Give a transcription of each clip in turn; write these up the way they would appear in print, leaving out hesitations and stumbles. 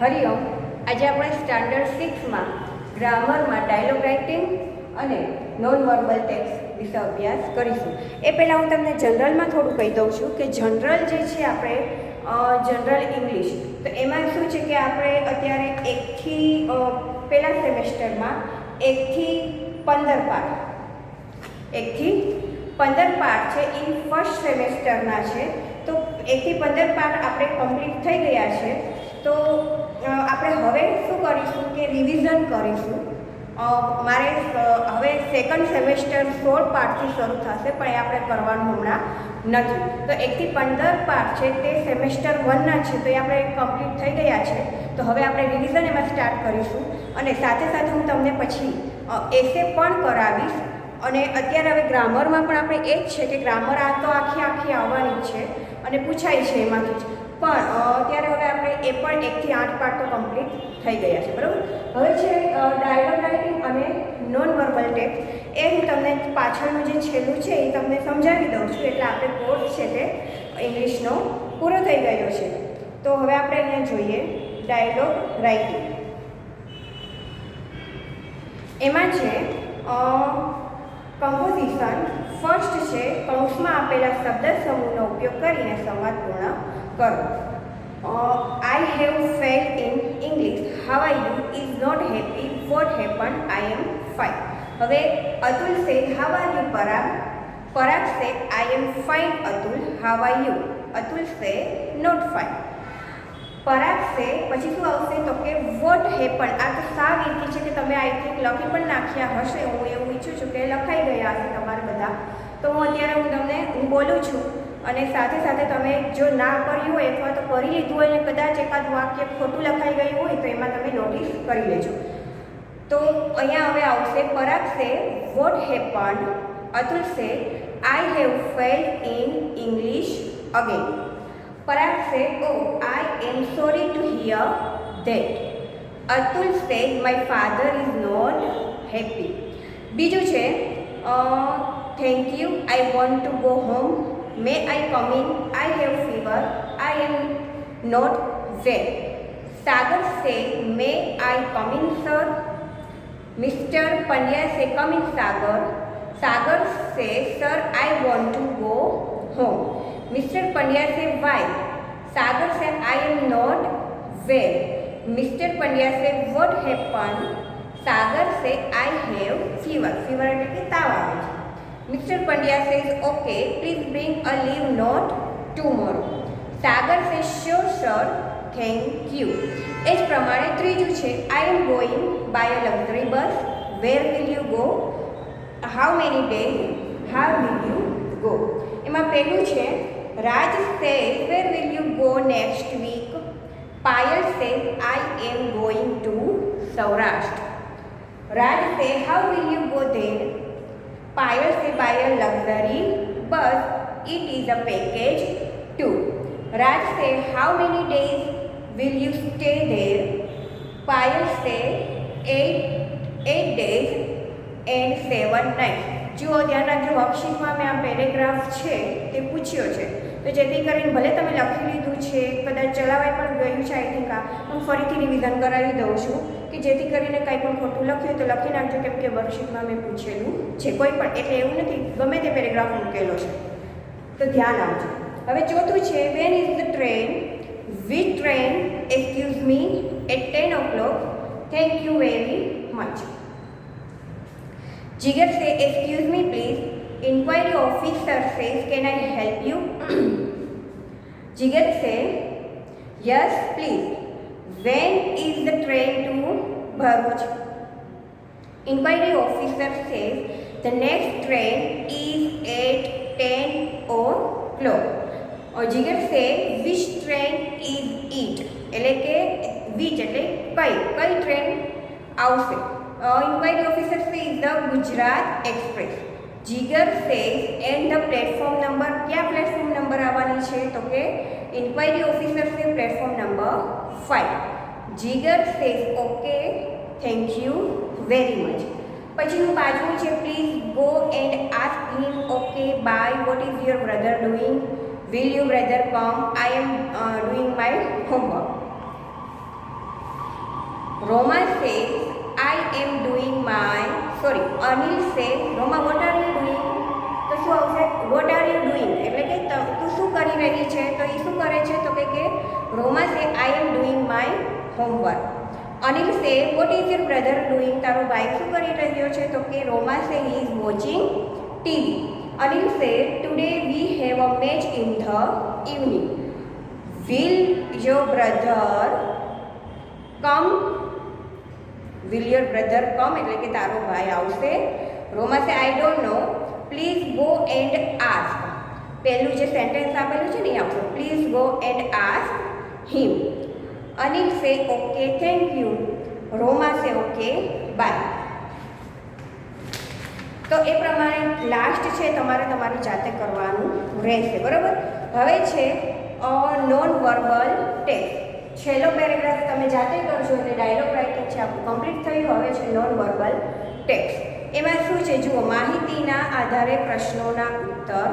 હરિઓમ. આજે આપણે standard 6માં ગ્રામરમાં dialog writing અને નોન વર્બલ ટેક્સ્ટ વિશે અભ્યાસ કરીશું. એ પહેલાં હું તમને જનરલમાં થોડું કહી દઉં છું કે જનરલ જે છે આપણે જનરલ ઇંગ્લિશ, તો એમાં શું છે કે આપણે અત્યારે પહેલા સેમેસ્ટરમાં 1 થી 15 પાઠ છે એ ફર્સ્ટ સેમેસ્ટરના છે. તો 1 થી 15 પાઠ આપણે કમ્પ્લીટ થઈ ગયા છે. તો આપણે હવે શું કરીશું કે રિવિઝન કરીશું. મારે હવે સેકન્ડ સેમેસ્ટર 16 પાઠથી શરૂ થશે, પણ એ આપણે કરવાનું હમણાં નથી. તો 1 થી 15 પાઠ છે તે સેમેસ્ટર 1ના છે, તો એ આપણે કમ્પ્લીટ થઈ ગયા છે. તો હવે આપણે રિવિઝન એમાં સ્ટાર્ટ કરીશું અને સાથે સાથે હું તમને પછી એસે પણ કરાવીશ. અને અત્યારે હવે ગ્રામરમાં પણ આપણે એ જ છે કે ગ્રામર આ તો આખી આવવાની જ છે અને પૂછાય છે એમાંથી જ. પણ અત્યારે હવે આપણે એ પણ 1 થી 8 પાઠ તો કમ્પ્લીટ થઈ ગયા છે, બરાબર. હવે છે ડાયલોગ રાઇટિંગ અને નોન વર્બલ ટેક્સ્ટ. એ હું તમને પાછળનું જે છેલ્લું છે એ તમને સમજાવી દઉં છું, એટલે આપણે કોર્સ છે તે ઇંગ્લિશનો પૂરો થઈ ગયો છે. તો હવે આપણે અહીંયા જોઈએ ડાયલોગ રાઇટિંગ. એમાં છે કમ્પોઝિશન. ફર્સ્ટ છે કૌંસમાં આપેલા શબ્દ સમૂહનો ઉપયોગ કરીને સંવાદ પૂર્ણ કરો. I have failed in English. How are you is not happy. What happen. I am fine. હવે Atul said how are you Parag. Parag said I am fine Atul. How are you. Atul said not fine. Parag say પછી શું આવશે તો કે what happen. આ તો સાવ easy છે કે તમે આઈ થિંક લખી પણ નાખ્યા હશે. હું એવું ઈચ્છું છું કે લખાઈ ગયા હશે તમારે બધા. તો હું તમને બોલું છું અને સાથે સાથે તમે જો ના કર્યું હોય અથવા તો કરી લીધું હોય અને કદાચ એકાદ વાક્ય ખોટું લખાઈ ગયું હોય તો એમાં તમે નોટિસ કરી લેજો. તો અહીંયા હવે આવશે પરાગ સે vote happen. Atul say I have failed in English again. Parag said, "Oh, I am sorry to hear that." Atul said, "My father is not happy." બીજું છે thank you, I want to go home. May I come in? I have fever. I am not well. Sagar said, "May I come in, sir?" Mr. Pandya said, "Come in, Sagar." Sagar said, "Sir, I want to go home." Mr. Pandya said, "Why?" Sagar said, "I am not well." Mr. Pandya said, "What happened?" Sagar said, "I have fever." Fever એટલે કે તાવ આવે છે. Mr. Pandya says, "Okay, please bring a leave note tomorrow." Sagar says, "Sure, sir. Thank you." એ જ પ્રમાણે ત્રીજું છે I am going by a luxury bus. Where will you go? How many days? How will you go? એમાં પહેલું છે Raj says, "Where will you go next week?" Payal says, "I am going to Saurashtra." Raj says, "How will you go there?" Payal says, "By a luxury bus. It is a package too." Raj says, "How many days will you stay there?" Payal says, eight days and 7 nights. જુઓ, ધ્યાન રાખજો, વર્કશીટમાં મેં આ paragraph છે તે પૂછ્યો છે. તો જેથી કરીને ભલે તમે લખી લીધું છે, કદાચ ચલાવાઈ પણ ગયું છે, આઈ થિંક હું ફરીથી રિવિઝન કરાવી દઉં છું કે જેથી કરીને કંઈ પણ ખોટું લખ્યું તો લખી નાખજો, કેમ કે વર્કશીટમાં મેં પૂછેલું છે. કોઈ પણ એટલે એવું નથી, ગમે તે પેરેગ્રાફ મૂકેલો છે, તો ધ્યાન આપજો. હવે ચોથું છે when is the train. Which train? Excuse me at 10 o'clock. Thank you very much. Jigar say, "Excuse me please." Inquiry officer says, "Can I help you?" Jigar say, "Yes please." When is the train to Bharuch? Inquiry officer says, "The next train is at 10 o'clock." Jigar say, "Which train is it?" એટલે કે which એટલે કઈ train આવશે. Inquiry officer says, "The Gujarat Express." Jigar says, "And the platform number?" क्या platform number આવવાની છે તો કે inquiry officer से platform number 5. Jigar says, "Okay, thank you very much." પછીનું પાંચમું છે please go and ask him. Okay, bye. What is your brother doing? Will your brother come? I am doing my homework. Roma says, I am doing my, sorry, Anil says, Roma, what are you doing? તો શું આવશે? What are you doing? એટલે કે તું શું કરી રહી છે? તો એ શું કરે છે? તો કે Roma say, I am doing my homework. Anil say, what is your brother doing? તારો ભાઈ શું કરી રહ્યો છે? તો કે Roma say, he is watching TV. Anil say, today we have a match in the evening. Will your brother come? Will your brother come? એટલે કે તારો ભાઈ આવશે. Roma say, I don't know. Please go and ask. પહેલું જે sentence આપેલું છે ને એ આવશે. Please go and ask him. Anil say, okay, thank you. Roma say, okay, bye. તો એ પ્રમાણે લાસ્ટ છે તમારે તમારી જાતે કરવાનું રહેશે, બરાબર. હવે છે નોન વર્બલ ટેક્સ્ટ. છેલ્લો પેરેગ્રાફ તમે જાતે કરશો એટલે ડાયલોગ રાઇટિંગ છે આપણું કમ્પ્લીટ થયું. હવે છે નોન વર્બલ ટેક્સ્ટ. એમાં શું છે જુઓ, માહિતીના આધારે પ્રશ્નોના ઉત્તર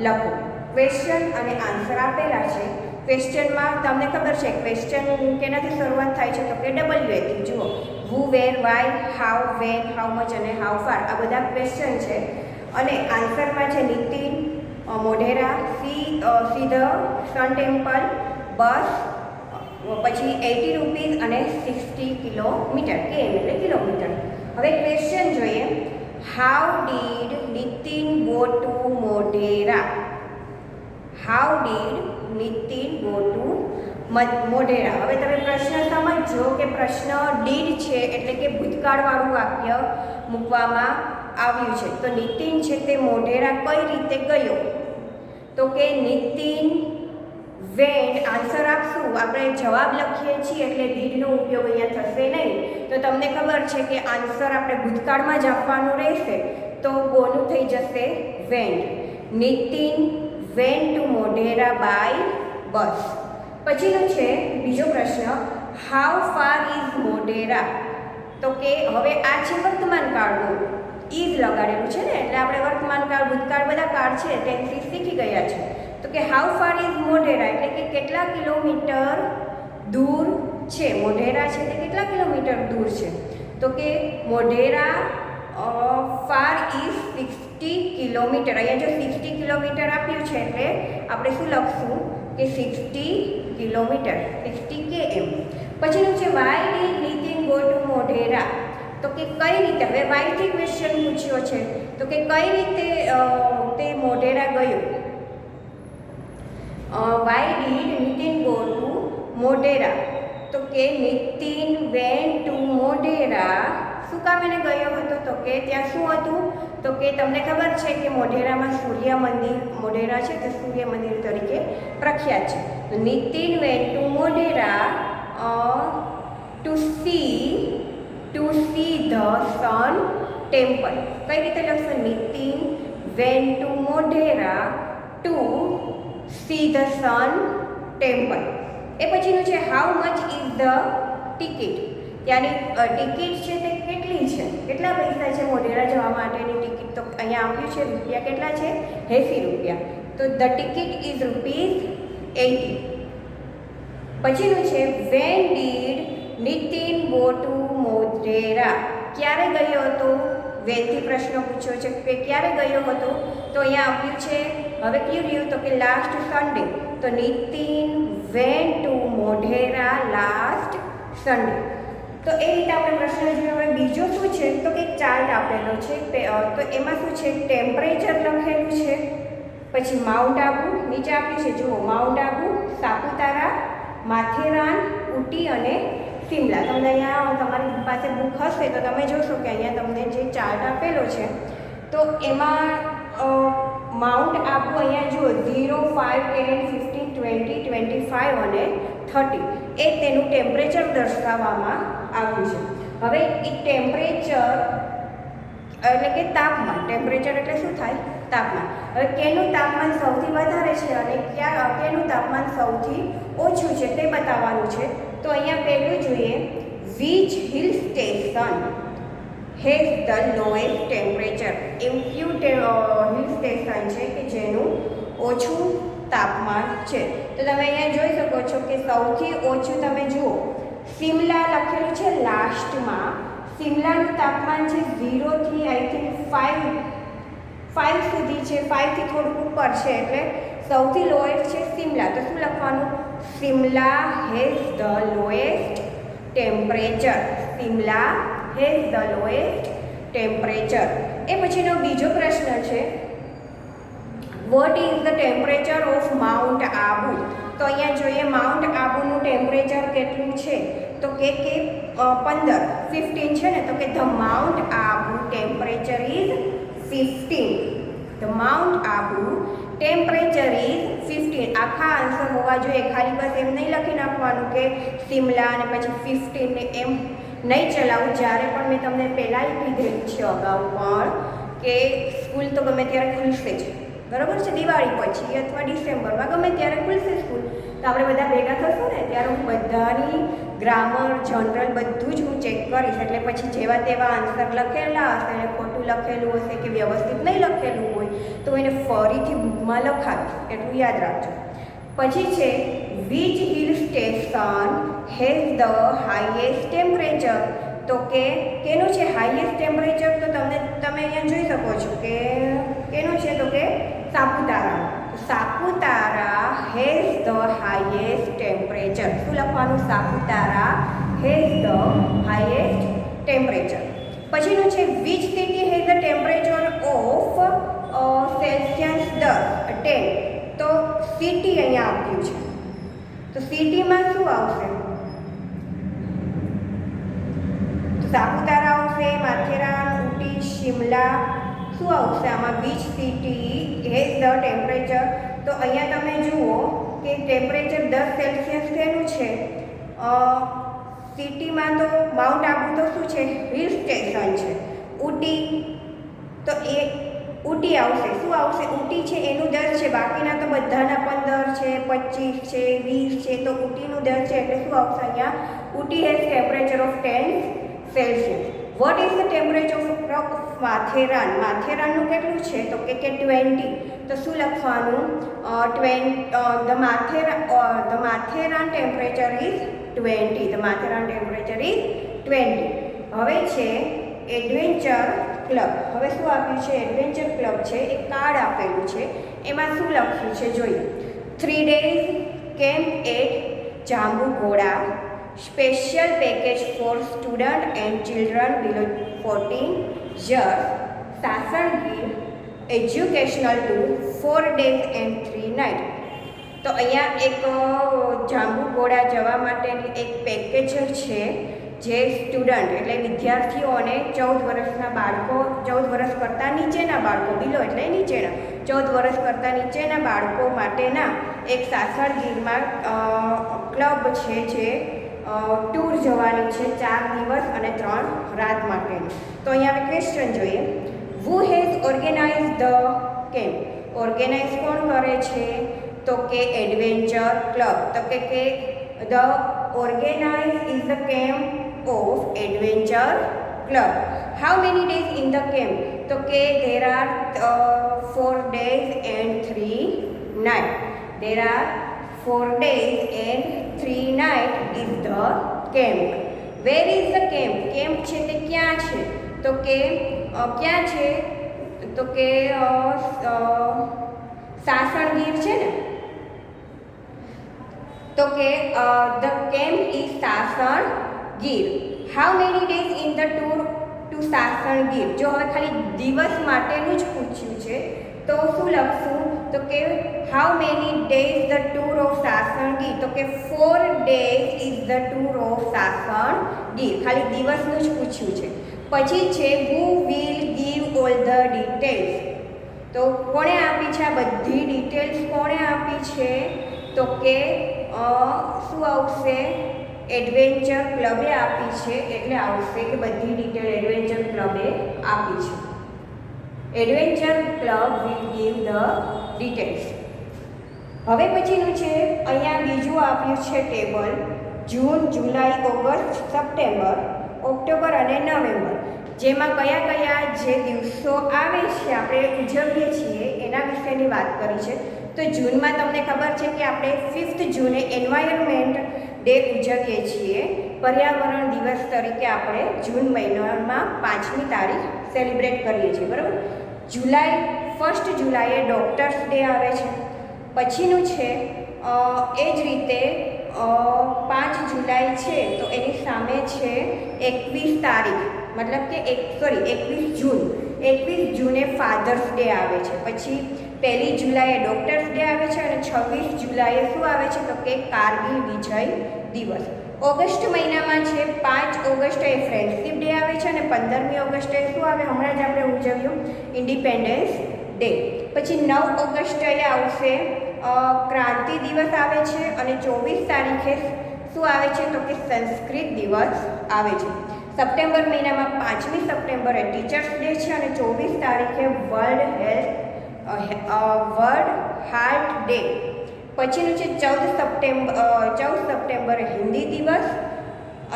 લખો. ક્વેશ્ચન અને આન્સર આપેલા છે. ક્વેશ્ચનમાં તમને ખબર છે ક્વેશ્ચન કેનાથી શરૂઆત થાય છે? તો કે ડબલ્યુએથી. જુઓ, who, where, why, how, when, how much અને હાઉ ફાર, આ બધા ક્વેશ્ચન છે. અને આન્સરમાં છે Nitin, Modhera, see the sun temple, બસ, પછી 80 રૂપીઝ અને 60 કિલોમીટર, કેમ એટલે કિલોમીટર. હવે ક્વેશ્ચન જોઈએ, how did Nitin go to Modhera? How did Nitin go to Modhera? હવે તમે પ્રશ્ન સમજો કે પ્રશ્ન ડીડ છે એટલે કે ભૂતકાળવાળું વાક્ય મૂકવામાં આવ્યું છે. તો નીતિન છે તે મોઢેરા કઈ રીતે ગયો? તો કે નીતિન વેન્ટ. આન્સર આપશું, આપણે જવાબ લખીએ છીએ એટલે ડીડનો ઉપયોગ અહીંયા થશે નહીં. તો તમને ખબર છે કે આન્સર આપણે ભૂતકાળમાં જ આપવાનું રહેશે. તો ગોનું થઈ જશે went. Nitin went to Modhera by bus. પછીનો છે બીજો પ્રશ્ન, હાઉ ફાર ઇઝ મોઢેરા? તો કે હવે આ છે વર્તમાન કાળનું, ઇઝ લગાડેલું છે ને, એટલે આપણે વર્તમાન કાળ, ભૂતકાળ બધા કાળ છે ટેન્સીસ શીખી ગયા છે. તો કે હાઉ ફાર ઇઝ મોઢેરા એટલે કે કેટલા કિલોમીટર દૂર છે? મોઢેરા છે તે કેટલા કિલોમીટર દૂર છે? તો કે મોઢેરા ફાર ઇઝ 60 કિલોમીટર. અહીંયા જો 60 કિલોમીટર આપ્યું છે એટલે આપણે શું લખશું કે 60 કિલોમીટર, 60 km. પછીનું છે why did Nitin go to Modhera? તો કે કઈ રીતે? હવે વાયથી ક્વેશ્ચન પૂછ્યો છે તો કે કઈ રીતે તે મોઢેરા ગયો? Why did Nitin go to Modhera? તો કે નીતિન વેન્ટ ટુ મોઢેરા. શું કામ એને ગયો હતો? તો કે ત્યાં શું હતું? તો કે તમને ખબર છે કે મોઢેરામાં સૂર્ય મંદિર, મોઢેરા છે તે સૂર્ય મંદિર તરીકે પ્રખ્યાત છે. તો Nitin went to Modhera to see the sun temple. કઈ રીતે લખશો? Nitin went to Modhera to see the sun temple. એ પછીનું છે how much is the ticket? ત્યાંની ટિકિટ છે તે કેટલી છે? કેટલા પૈસા છે મોઢેરા જવા માટેની ટિકિટ? તો અહીંયા આપ્યું છે રૂપિયા કેટલા છે? 80 રૂપિયા. તો ધ ટિકિટ ઇઝ ₹80. પછીનું છે when did Nitin go to Modhera? ક્યારે ગયો હતો? વેનથી પ્રશ્ન પૂછ્યો છે કે ક્યારે ગયો હતો? તો અહીંયા આપ્યું છે, હવે કયું રહ્યું? તો કે લાસ્ટ સન્ડે. તો Nitin went to Modhera last Sunday. તો એ રીતે આપણે પ્રશ્ન જોઈએ. હવે બીજો શું છે? તો કે ચાર્ટ આપેલો છે. તો એમાં શું છે? ટેમ્પરેચર લખેલું છે. પછી માઉન્ટ આબુ નીચે આપ્યું છે, જુઓ, માઉન્ટ આબુ, સાપુતારા, માથેરાન, ઉટી અને શિમલા. તમને અહીંયા તમારી પાસે બુક હશે તો તમે જોશો કે અહીંયા તમને જે ચાર્ટ આપેલો છે તો એમાં માઉન્ટ આબુ અહીંયા જુઓ 0, 5, 10, 15, 20, 25 અને 30 એ તેનું ટેમ્પરેચર દર્શાવવામાં આવ્યું છે. હવે એ ટેમ્પરેચર એટલે કે તાપમાન, ટેમ્પરેચર એટલે શું થાય? તાપમાન. હવે કેનું તાપમાન સૌથી વધારે છે અને કેનું તાપમાન સૌથી ઓછું છે તે બતાવવાનું છે. તો અહીંયા પહેલું જોઈએ, which hill station has the lowest temperature? એવું કયું હિલ સ્ટેશન છે કે જેનું ઓછું તાપમાન છે? તો તમે અહીંયા જોઈ શકો છો કે સૌથી ઓછું તમે જુઓ શિમલા લખેલું છે લાસ્ટમાં. શિમલાનું તાપમાન છે 0 થી આઈ થિંક 5 સુધી છે, 5 થી થોડુંક ઉપર છે, એટલે સૌથી લોએસ્ટ છે શિમલા. તો શું લખવાનું? Shimla has the lowest temperature. Shimla has the lowest temperature. એ પછીનો બીજો પ્રશ્ન છે, what is the temperature of mount Abu? તો અહીંયા જોઈએ માઉન્ટ આબુનું ટેમ્પરેચર કેટલું છે, તો કે 15 છે ને, તો કે the mount Abu temperature is 15. The mount Abu temperature is 15. આખા આન્સર હોવા જોઈએ, ખાલી બસ એમ નહીં લખી નાખવાનું કે શિમલા અને પછી 15 ને એમ નહીં ચલાવું. જ્યારે પણ મેં તમને પહેલાં કીધેલું છે અગાઉ પણ કે સ્કૂલ તો ગમે ત્યારે ખુલશે જ, બરાબર છે, દિવાળી પછી અથવા ડિસેમ્બરમાં ગમે ત્યારે ખુલશે સ્કૂલ. તો આપણે બધા ભેગા થશું ને ત્યારે હું બધાની ગ્રામર જનરલ બધું જ હું ચેક કરીશ. એટલે પછી જેવા તેવા આન્સર લખેલા હશે અને ખોટું લખેલું હશે કે વ્યવસ્થિત નહીં લખેલું હોય તો એને ફરીથી બુકમાં લખાવીશ, એટલું યાદ રાખજો. પછી છે which hill station has the highest temperature? તો કે કેનું છે હાઈએસ્ટ ટેમ્પરેચર? તો તમે અહીંયા જોઈ શકો છો કે કેનું છે, તો કે Saputara. Saputara has the highest temperature. શું લખવાનું? Saputara has the highest temperature. પછીનું છે which city has the temperature of Celsius 10? તો સિટી અહીંયા આપ્યું છે, તો સિટીમાં શું આવશે? સાપુતારા આવશે, માથેરાન, ઉટી, શિમલા, શું આવશે આમાં? Which city has the temperature? તો અહીંયા તમે જુઓ કે ટેમ્પરેચર 10 સેલ્સિયસ થયેલું છે. સિટીમાં તો માઉન્ટ આબુ તો શું છે? હિલ સ્ટેશન છે. ઉટી, તો એ ઉટી આવશે. શું આવશે? ઉટી છે એનું 10 છે, બાકીના તો બધાના 15 છે, 25 છે, 20 છે, તો ઉટીનું 10 છે એટલે શું આવશે અહીંયા? Ooty has temperature of 10 celsius. What is the temperature of Matheran? માથેરાનનું કેટલું છે? તો કે 20. તો શું લખવાનું? The Matheran temperature is 20. The Matheran temperature is 20. હવે છે એડવેન્ચર ક્લબ. હવે શું આપ્યું છે? એડવેન્ચર ક્લબ છે, એક કાર્ડ આપેલું છે, એમાં શું લખ્યું છે જોઈએ. 3 days camp at Jambughoda, special package for student and children below 14 years, Sasan Gir educational tour 4 days and 3 nights. તો અહીંયા એક જાંબુઘોડા જવા માટેની એક પેકેજ છે જે સ્ટુડન્ટ એટલે વિદ્યાર્થીઓને 14 વર્ષના બાળકો, 14 વર્ષ કરતાં નીચેના બાળકો, બિલો એટલે નીચેના, 14 વર્ષ કરતાં નીચેના બાળકો માટેના એક સાસણગીરમાં ક્લબ છે જે ટૂર જવાની છે 4 દિવસ અને 3 રાત માટેની. તો અહીંયા આપણે ક્વેશ્ચન જોઈએ. Who has organise the camp? Organise કોણ કરે છે? તો કે એડવેન્ચર ક્લબ. તો કે the organise is the camp of adventure club. How many days in the camp? તો કે there are 4 days and 3 nights. There are 4 days and 3 nights is the camp. Where is the camp? Camp છે તે ક્યાં છે? તો કે ક્યાં છે? તો કે સાસણગીર છે ને, તો કે the camp is Sasan Gir. How many days in the tour to Sasan Gir? જો હવે ખાલી દિવસ માટેનું જ પૂછ્યું છે તો શું લખશું? તો કે how many days the tour of Sasan Gir? તો કે 4 days is the tour of Sasan Gir. ખાલી દિવસનું જ પૂછ્યું છે. પછી છે who will give all the details? તો કોણે આપી છે આ બધી ડિટેલ્સ? કોણે આપી છે? તો કે શું આવશે? એડવેન્ચર ક્લબે આપી છે, એટલે આવશે કે બધી ડિટેલ એડવેન્ચર ક્લબે આપી છે. Adventure club will give the details. હવે પછીનું છે અહીંયા બીજું આપ્યું છે ટેબલ. જૂન, જુલાઈ, ઓગસ્ટ, સપ્ટેમ્બર, ઓક્ટોબર અને નવેમ્બર, જેમાં કયા કયા જે દિવસો આવે છે આપણે ઉજવીએ છીએ એના વિશેની વાત કરી છે. તો જૂનમાં તમને ખબર છે કે આપણે 5th જૂને એન્વાયરમેન્ટ ડે ઉજવીએ છીએ. પર્યાવરણ દિવસ તરીકે આપણે જૂન મહિનામાં 5મી તારીખ સેલિબ્રેટ કરીએ છીએ, બરાબર. જુલાઈ 1 જુલાઈએ ડૉક્ટર્સ ડે આવે છે. પછીનું છે એ જ રીતે 5 જુલાઈ છે તો એની સામે છે 21 તારીખ, મતલબ કે 21 જૂન. 21 જૂને ફાધર્સ ડે આવે છે. પછી 1 જુલાઈએ ડૉક્ટર્સ ડે આવે છે અને 26 જુલાઈએ શું આવે છે તો કે કારગિલ વિજય દિવસ. ઓગસ્ટ મહિનામાં છે 5 ઓગસ્ટે ફ્રેન્ડશિપ ડે આવે છે અને 15મી ઓગસ્ટે શું આવે, હમણાં જ આપણે ઉજવ્યું ઇન્ડિપેન્ડન્સ ડે. પછી 9 ઓગસ્ટે આવશે ક્રાંતિ દિવસ આવે છે અને 24 તારીખે શું આવે છે તો કે સંસ્કૃત દિવસ આવે છે. સપ્ટેમ્બર મહિનામાં 5મી સપ્ટેમ્બરે ટીચર્સ ડે છે અને 24 તારીખે વર્લ્ડ હાર્ટ ડે. પછીનું છે 14 સપ્ટેમ્બરે હિન્દી દિવસ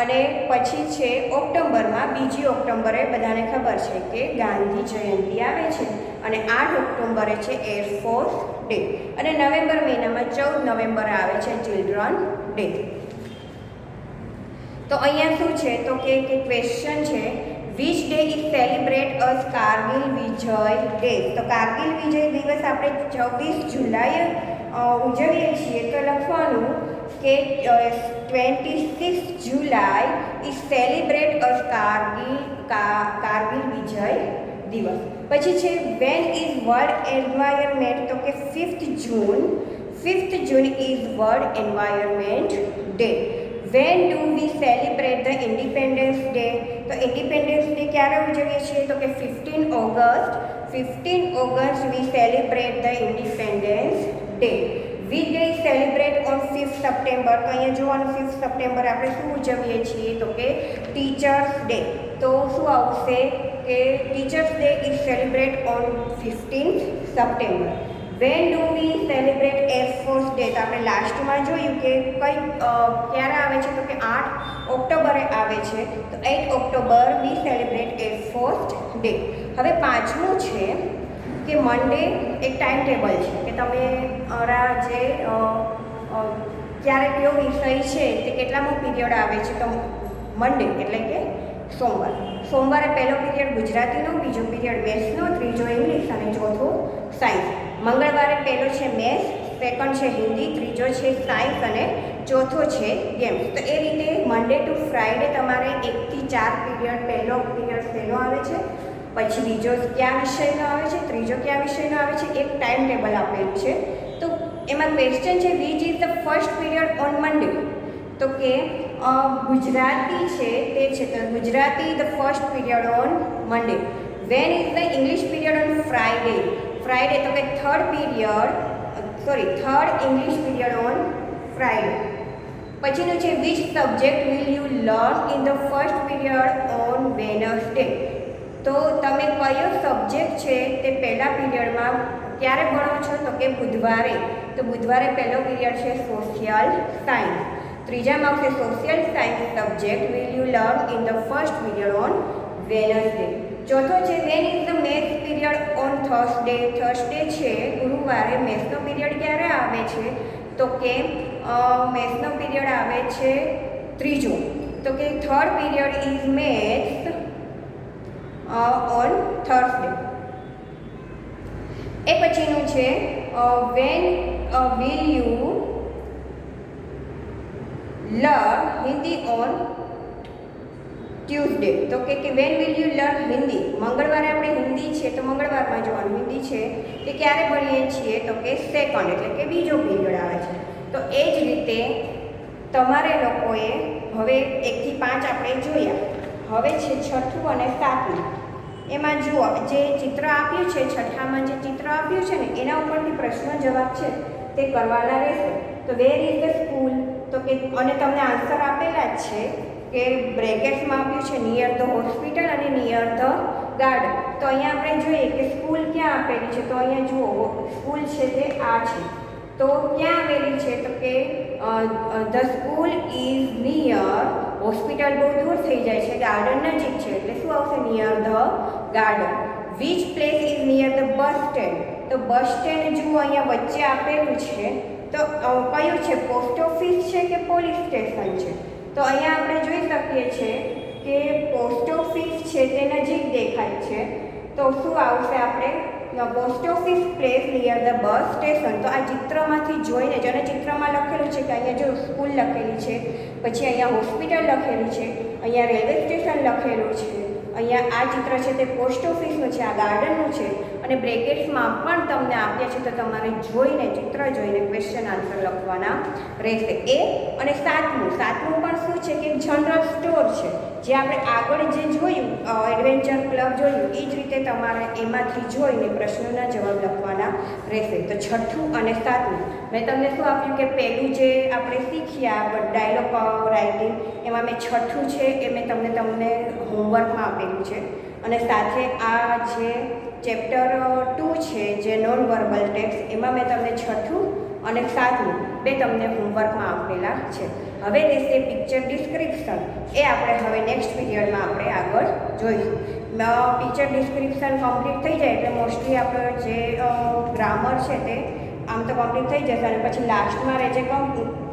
અને પછી છે ઓક્ટોબરમાં 2 ઓક્ટોબરે બધાને ખબર છે કે ગાંધી જયંતિ આવે છે અને 8 ઓક્ટોબરે છે એરફોર્સ ડે અને નવેમ્બર મહિનામાં 14 નવેમ્બરે આવે છે ચિલ્ડ્રન ડે. તો અહીંયા શું છે તો કે ક્વેશ્ચન છે which day is celebrate us Kargil Vijay day. તો કારગિલ વિજય દિવસ આપણે 26 જુલાઈએ ઉજવીએ છીએ તો લખવાનું કે 26 જુલાઈ ઇઝ સેલિબ્રેટ અસ કારગિલ વિજય દિવસ. પછી છે વેન ઇઝ વર્લ્ડ એન્વાયરમેન્ટ તો કે 5th June is world environment day. When do we celebrate the independence day. તો ઇન્ડિપેન્ડન્સ ડે ક્યારે ઉજવીએ છીએ તો કે 15 August we celebrate the independence day. We day celebrate on 5th September. તો અહીંયા જોવાનું 5th સપ્ટેમ્બર આપણે શું ઉજવીએ છીએ તો કે ટીચર્સ ડે. તો શું આવશે કે teachers day is celebrate on 15th September. Van do we celebrate air force day. તો આપણે લાસ્ટમાં જોયું કે ક્યારે આવે છે તો કે 8 ઓક્ટોબરે આવે છે. તો 8 October we celebrate air force day. હવે 5મું છે કે મંડે એક ટાઈમ ટેબલ છે કે તમે જે ક્યારે કયો વિષય છે તે કેટલામો પીરિયડ આવે છે તો મંડે એટલે કે સોમવારે પહેલો પીરિયડ ગુજરાતીનો, બીજો પીરિયડ મેથ્સનો, ત્રીજો ઇંગ્લિશ અને ચોથો સાયન્સ. મંગળવારે પહેલો છે મેથ્સ, સેકન્ડ છે હિન્દી, ત્રીજો છે સાયન્સ અને ચોથો છે ગેમ્સ. તો એ રીતે મંડે ટુ ફ્રાઈડે તમારે 1 થી 4 પીરિયડ, પહેલો પીરિયડ શેનો આવે છે, પછી બીજો કયા વિષયનો આવે છે, ત્રીજો કયા વિષયનો આવે છે, એક ટાઈમ ટેબલ આપેલું છે. તો એમાં ક્વેશ્ચન છે which is the first period on Monday. તો કે ગુજરાતી છે તે છે તો Gujarati the first period on Monday. Van is the English period on Friday. તો કે third English period on Friday. પછીનું છે which subject will you learn in the first period on Wednesday. તો તમે કયો સબ્જેક્ટ છે તે પહેલા પીરિયડમાં ક્યારે ભણો છો તો કે બુધવારે. તો બુધવારે પહેલો પીરિયડ છે સોશિયલ સાયન્સ. ત્રીજામાં આવશે social science subject will you learn in the first period on Wednesday. ચોથો છે when is the maths period on Thursday. Thursday છે ગુરુવારે મેથ્સનો પીરિયડ ક્યારે આવે છે તો કે મેથ્સનો પીરિયડ આવે છે ત્રીજો. તો કે third period is maths on Thursday. એ પછીનું છે when will you learn Hindi on Tuesday. તો કે when will you learn Hindi. મંગળવારે આપણે હિન્દી છે તો મંગળવારમાં જોવાનું હિન્દી છે તે ક્યારે ભણીએ છીએ તો કે સેકન્ડ એટલે કે બીજો પીરિયડ આવે છે. તો એ જ રીતે તમારે લોકોએ હવે 1 થી 5 આપણે જોયા. હવે છે છઠ્ઠું અને સાતમું. એમાં જુઓ જે ચિત્ર આપ્યું છે, છઠ્ઠામાં જે ચિત્ર આપ્યું છે ને એના ઉપરથી પ્રશ્ન જવાબ છે તે કરવાના રહેશે. તો વેર ઇઝ ધ સ્કૂલ. તો કે અને તમને આન્સર આપેલા જ છે કે બ્રેકેટ્સમાં આપ્યું છે નિયર ધ હોસ્પિટલ અને નિયર ધ ગાર્ડન. તો અહીંયા આપણે જોઈએ કે સ્કૂલ ક્યાં આપેલી છે. તો અહીંયા જુઓ સ્કૂલ છે તે આ છે. તો ક્યાં આવેલી છે તો કે the school is near. Hospital બહુ દૂર થઈ જાય છે, ગાર્ડન નજીક છે એટલે શું આવશે near the garden. Which place is near the bus stand. તો બસ સ્ટેન્ડ જુઓ અહીંયા વચ્ચે આપેલું છે તો કયું છે પોસ્ટ ઓફિસ છે કે પોલીસ સ્ટેશન છે. તો અહીંયા આપણે જોઈ શકીએ છીએ કે પોસ્ટ ઓફિસ છે તે નજીક દેખાય છે. તો શું આવશે આપણે post office place near the bus station. તો આ ચિત્રમાંથી જોઈને જ, અને ચિત્રમાં લખેલું છે કે અહીંયા જો સ્કૂલ લખેલી છે, પછી અહીંયા હોસ્પિટલ લખેલી છે, અહીંયા રેલવે સ્ટેશન લખેલું છે, અહીંયા આ ચિત્ર છે તે પોસ્ટ ઓફિસનું છે, આ ગાર્ડનનું છે, અને બ્રેકેટ્સમાં પણ તમને આપ્યા છે. તો તમારે જોઈને, ચિત્ર જોઈને ક્વેશ્ચન આન્સર લખવાના રહેશે. એ અને સાતમું પણ શું છે કે જનરલ સ્ટોર છે, જે આપણે આગળ જે જોયું એડવેન્ચર ક્લબ જોયું એ જ રીતે તમારે એમાંથી જોઈને પ્રશ્નોના જવાબ લખવાના રહેશે. તો છઠ્ઠું અને સાતમું મેં તમને શું આપ્યું કે પહેલું જે આપણે શીખ્યા ડાયલોગ રાઇટિંગ, એમાં મેં છઠ્ઠું છે એ મેં તમને હોમવર્કમાં આપેલું છે, અને સાથે આ જે ચેપ્ટર 2 છે જે નોન વર્બલ ટેક્સ્ટ, એમાં મેં તમને છઠ્ઠું અને સાતમું બે તમને હોમવર્કમાં આપેલા છે. હવે રહેશે પિક્ચર ડિસ્ક્રિપ્શન, એ આપણે હવે નેક્સ્ટ પીરિયડમાં આપણે આગળ જોઈશું. પિક્ચર ડિસ્ક્રિપ્શન કમ્પ્લીટ થઈ જાય એટલે મોસ્ટલી આપણો જે ગ્રામર છે તે આમ તો કમ્પ્લીટ થઈ જશે, અને પછી લાસ્ટમાં રહે છે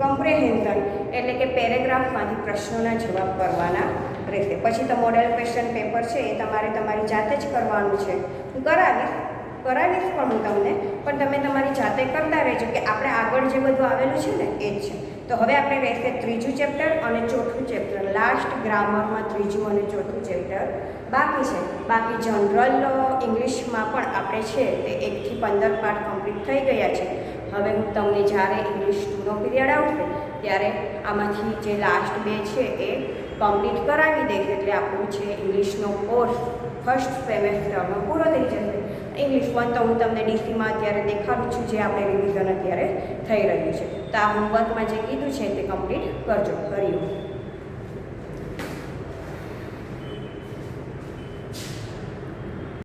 કમ્પ્રેહેન્શન, એટલે કે પેરેગ્રાફમાંથી પ્રશ્નોના જવાબ કરવાના રહેશે. પછી તો મોડેલ ક્વેશ્ચન પેપર છે એ તમારે તમારી જાતે જ કરવાનું છે. હું કરાવીશ પણ હું તમને, પણ તમે તમારી જાતે કરતા રહેજો કે આપણે આગળ જે બધું આવેલું છે ને એ જ છે. તો હવે આપણે રહેશે ત્રીજું ચેપ્ટર અને ચોથું ચેપ્ટર. લાસ્ટ ગ્રામરમાં ત્રીજું અને ચોથું ચેપ્ટર બાકી છે. બાકી જનરલ ઇંગ્લિશમાં પણ આપણે છે તે 1 થી 15 પાઠ કમ્પ્લીટ થઈ ગયા છે. હવે હું તમને જ્યારે ઇંગ્લિશ 2નો પીરિયડ આવશે ત્યારે આમાંથી જે લાસ્ટ બે છે એ કમ્પ્લીટ કરાવી દઈશ, એટલે આપણું છે ઇંગ્લિશનો કોર્સ ફર્સ્ટ સેમેસ્ટરનો પૂરો થઈ જશે. ઇંગ્લિશ 1 તો હું તમને ડીસીમાં અત્યારે દેખાડું છું, જે આપણે રિવિઝન અત્યારે થઈ રહ્યું છે. તો આ હોમવર્કમાં જે કીધું છે તે કમ્પ્લીટ કરજો. હરિઓમ.